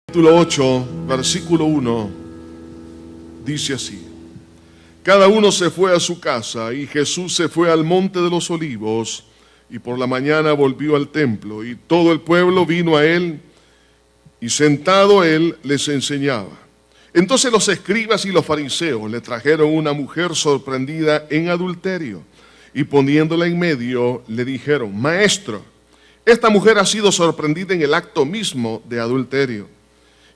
Capítulo 8, versículo 1, dice así: Cada uno se fue a su casa, y Jesús se fue al monte de los olivos, y por la mañana volvió al templo, y todo el pueblo vino a él, y sentado él les enseñaba. Entonces los escribas y los fariseos le trajeron una mujer sorprendida en adulterio, y poniéndola en medio, le dijeron: Maestro, esta mujer ha sido sorprendida en el acto mismo de adulterio.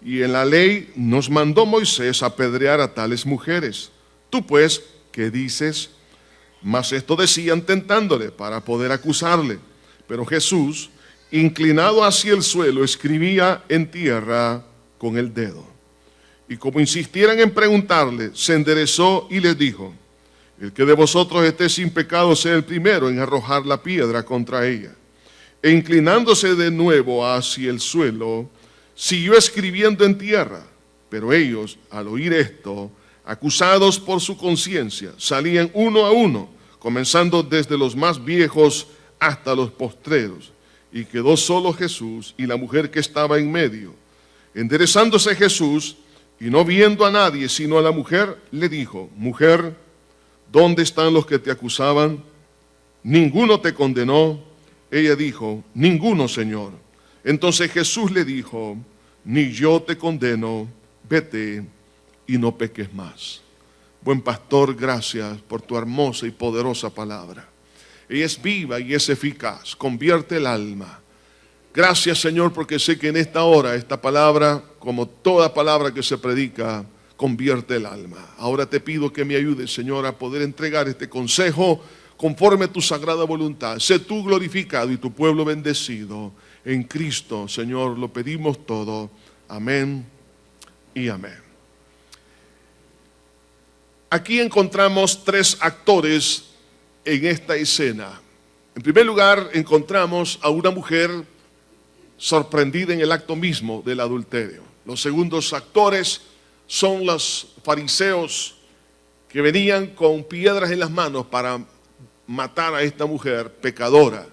Y en la ley nos mandó Moisés apedrear a tales mujeres. Tú pues, ¿qué dices? Mas esto decían tentándole para poder acusarle. Pero Jesús, inclinado hacia el suelo, escribía en tierra con el dedo. Y como insistieran en preguntarle, se enderezó y les dijo: El que de vosotros esté sin pecado sea el primero en arrojar la piedra contra ella. E inclinándose de nuevo hacia el suelo, siguió escribiendo en tierra. Pero ellos, al oír esto, acusados por su conciencia, salían uno a uno, comenzando desde los más viejos hasta los postreros. Y quedó solo Jesús y la mujer que estaba en medio. Enderezándose Jesús, y no viendo a nadie sino a la mujer, le dijo: Mujer, ¿dónde están los que te acusaban? ¿Ninguno te condenó? Ella dijo: Ninguno, Señor. Entonces Jesús le dijo: Ni yo te condeno, vete y no peques más. Buen pastor, gracias por tu hermosa y poderosa palabra. Ella es viva y es eficaz, convierte el alma. Gracias, Señor, porque sé que en esta hora esta palabra, como toda palabra que se predica, convierte el alma. Ahora te pido que me ayudes, Señor, a poder entregar este consejo conforme a tu sagrada voluntad. Sé tú glorificado y tu pueblo bendecido. En Cristo, Señor, lo pedimos todo. Amén y amén. Aquí encontramos tres actores en esta escena. En primer lugar, encontramos a una mujer sorprendida en el acto mismo del adulterio. Los segundos actores son los fariseos que venían con piedras en las manos para matar a esta mujer pecadora.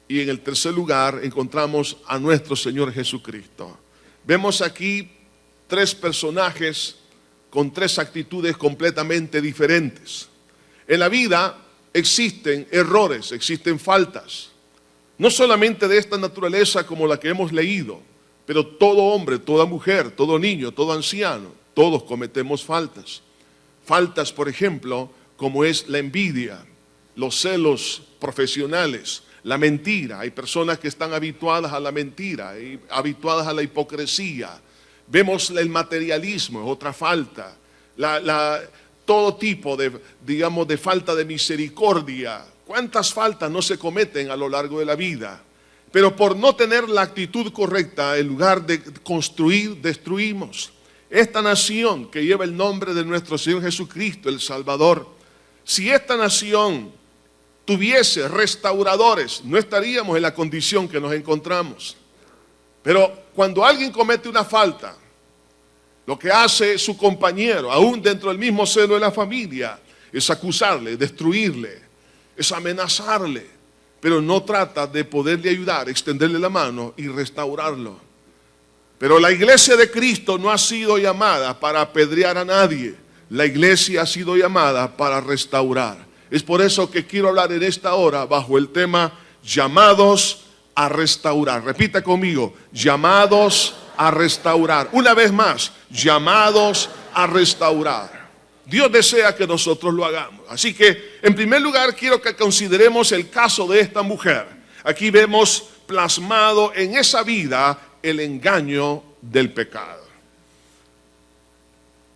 Y en el tercer lugar encontramos a nuestro Señor Jesucristo. Vemos aquí tres personajes con tres actitudes completamente diferentes. En la vida existen errores, existen faltas. No solamente de esta naturaleza como la que hemos leído, pero todo hombre, toda mujer, todo niño, todo anciano, todos cometemos faltas. Faltas, por ejemplo, como es la envidia, los celos profesionales, la mentira. Hay personas que están habituadas a la mentira y habituadas a la hipocresía. Vemos el materialismo, es otra falta. Todo tipo de falta de misericordia. ¿Cuántas faltas no se cometen a lo largo de la vida? Pero por no tener la actitud correcta, en lugar de construir, destruimos. Esta nación que lleva el nombre de nuestro Señor Jesucristo, el Salvador, si esta nación tuviese restauradores, no estaríamos en la condición que nos encontramos. Pero cuando alguien comete una falta, lo que hace su compañero, aún dentro del mismo seno de la familia, es acusarle, destruirle, es amenazarle, pero no trata de poderle ayudar, extenderle la mano y restaurarlo. Pero la iglesia de Cristo no ha sido llamada para apedrear a nadie. La iglesia ha sido llamada para restaurar. Es por eso que quiero hablar en esta hora bajo el tema llamados a restaurar. Repita conmigo: llamados a restaurar. Una vez más, llamados a restaurar. Dios desea que nosotros lo hagamos. Así que, en primer lugar, quiero que consideremos el caso de esta mujer. Aquí vemos plasmado en esa vida el engaño del pecado.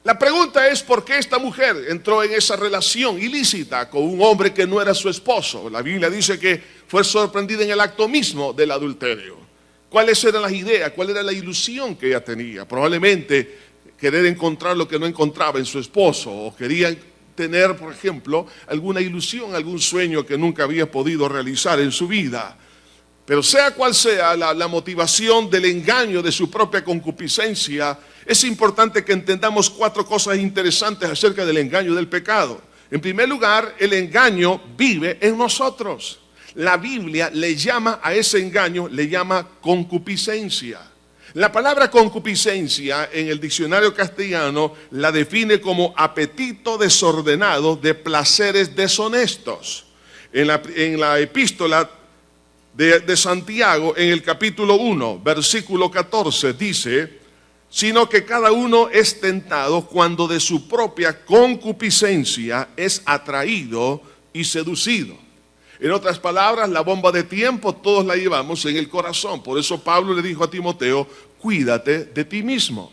La pregunta es: ¿por qué esta mujer entró en esa relación ilícita con un hombre que no era su esposo? La Biblia dice que fue sorprendida en el acto mismo del adulterio. ¿Cuáles eran las ideas? ¿Cuál era la ilusión que ella tenía? Probablemente querer encontrar lo que no encontraba en su esposo, o quería tener, por ejemplo, alguna ilusión, algún sueño que nunca había podido realizar en su vida. Pero sea cual sea la motivación del engaño de su propia concupiscencia, es importante que entendamos cuatro cosas interesantes acerca del engaño del pecado. En primer lugar, el engaño vive en nosotros. La Biblia le llama a ese engaño, le llama concupiscencia. La palabra concupiscencia en el diccionario castellano la define como apetito desordenado de placeres deshonestos. En la epístola de Santiago, en el capítulo 1, versículo 14, dice: sino que cada uno es tentado cuando de su propia concupiscencia es atraído y seducido. En otras palabras, la bomba de tiempo todos la llevamos en el corazón. Por eso Pablo le dijo a Timoteo: cuídate de ti mismo.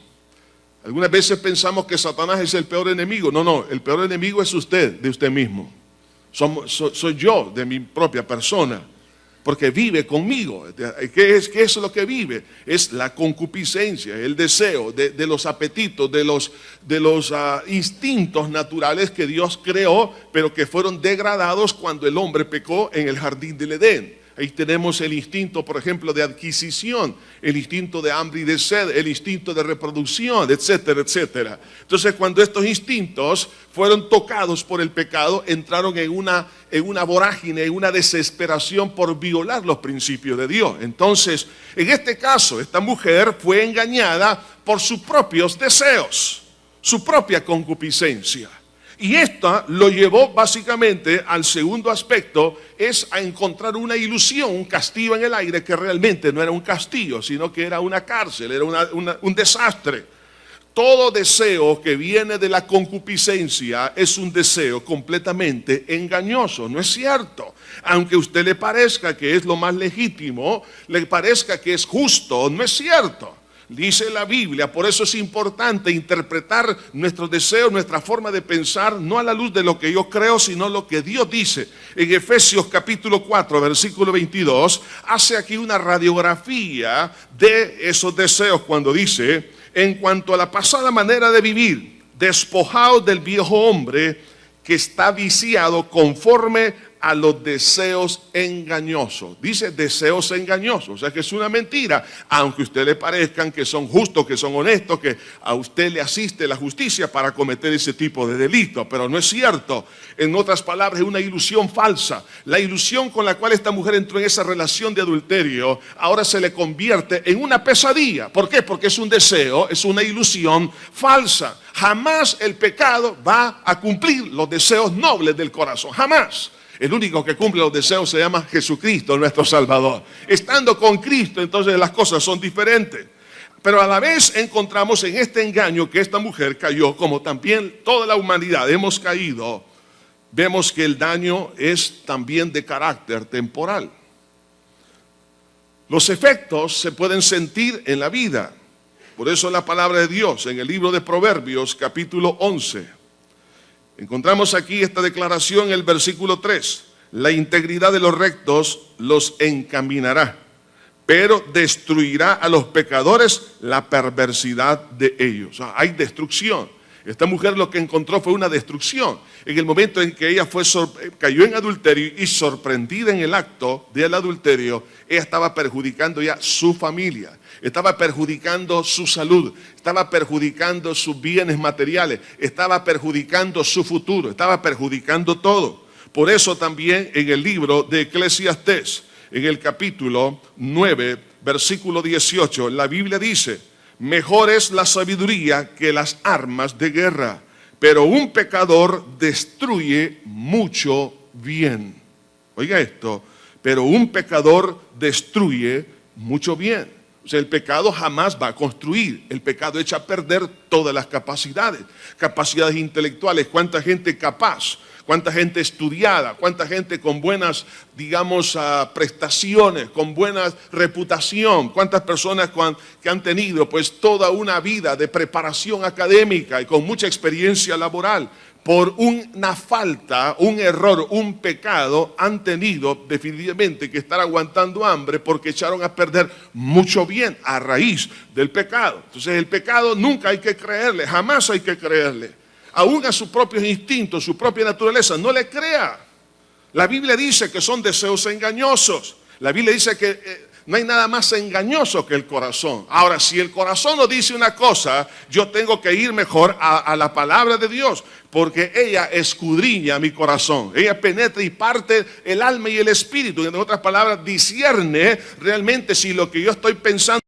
Algunas veces pensamos que Satanás es el peor enemigo. No, el peor enemigo es usted, de usted mismo. Soy yo, de mi propia persona, porque vive conmigo. ¿Qué es lo que vive? Es la concupiscencia, el deseo de los apetitos, de los instintos naturales que Dios creó, pero que fueron degradados cuando el hombre pecó en el jardín del Edén. Ahí tenemos el instinto, por ejemplo, de adquisición, el instinto de hambre y de sed, el instinto de reproducción, etcétera, etcétera. Entonces, cuando estos instintos fueron tocados por el pecado, entraron en una vorágine, en una desesperación por violar los principios de Dios. Entonces, en este caso, esta mujer fue engañada por sus propios deseos, su propia concupiscencia. Y esta lo llevó básicamente al segundo aspecto, es a encontrar una ilusión, un castillo en el aire que realmente no era un castillo, sino que era una cárcel, era un desastre. Todo deseo que viene de la concupiscencia es un deseo completamente engañoso, ¿no es cierto? Aunque a usted le parezca que es lo más legítimo, le parezca que es justo, no es cierto. Dice la Biblia, por eso es importante interpretar nuestros deseos, nuestra forma de pensar, no a la luz de lo que yo creo, sino lo que Dios dice. En Efesios capítulo 4, versículo 22, hace aquí una radiografía de esos deseos cuando dice: en cuanto a la pasada manera de vivir, despojaos del viejo hombre que está viciado conforme a los deseos engañosos. Dice deseos engañosos, o sea que es una mentira, aunque a usted le parezcan que son justos, que son honestos, que a usted le asiste la justicia para cometer ese tipo de delito, pero no es cierto. En otras palabras, es una ilusión falsa. La ilusión con la cual esta mujer entró en esa relación de adulterio, ahora se le convierte en una pesadilla. ¿Por qué? Porque es un deseo, es una ilusión falsa. Jamás el pecado va a cumplir los deseos nobles del corazón, jamás. El único que cumple los deseos se llama Jesucristo, nuestro Salvador. Estando con Cristo, entonces las cosas son diferentes. Pero a la vez encontramos en este engaño que esta mujer cayó, como también toda la humanidad hemos caído, vemos que el daño es también de carácter temporal. Los efectos se pueden sentir en la vida. Por eso la palabra de Dios en el libro de Proverbios, capítulo 11, encontramos aquí esta declaración en el versículo 3. La integridad de los rectos los encaminará, pero destruirá a los pecadores la perversidad de ellos. O sea, hay destrucción. Esta mujer lo que encontró fue una destrucción. En el momento en que ella cayó en adulterio y sorprendida en el acto del adulterio, ella estaba perjudicando ya su familia. Estaba perjudicando su salud, estaba perjudicando sus bienes materiales, estaba perjudicando su futuro, estaba perjudicando todo. Por eso también en el libro de Eclesiastés, en el capítulo 9, versículo 18, la Biblia dice: mejor es la sabiduría que las armas de guerra, pero un pecador destruye mucho bien. Oiga esto, pero un pecador destruye mucho bien. O sea, el pecado jamás va a construir. El pecado echa a perder todas las capacidades intelectuales. ¿Cuánta gente capaz? ¿Cuánta gente estudiada? ¿Cuánta gente con buenas, digamos, prestaciones, con buena reputación? ¿Cuántas personas que han tenido pues toda una vida de preparación académica y con mucha experiencia laboral? Por una falta, un error, un pecado, han tenido definitivamente que estar aguantando hambre porque echaron a perder mucho bien a raíz del pecado. Entonces el pecado nunca hay que creerle, jamás hay que creerle. Aún a sus propios instintos, su propia naturaleza, no le crea. La Biblia dice que son deseos engañosos. La Biblia dice que no hay nada más engañoso que el corazón. Ahora, si el corazón nos dice una cosa, yo tengo que ir mejor a la palabra de Dios, porque ella escudriña mi corazón. Ella penetra y parte el alma y el espíritu. En otras palabras, discierne realmente si lo que yo estoy pensando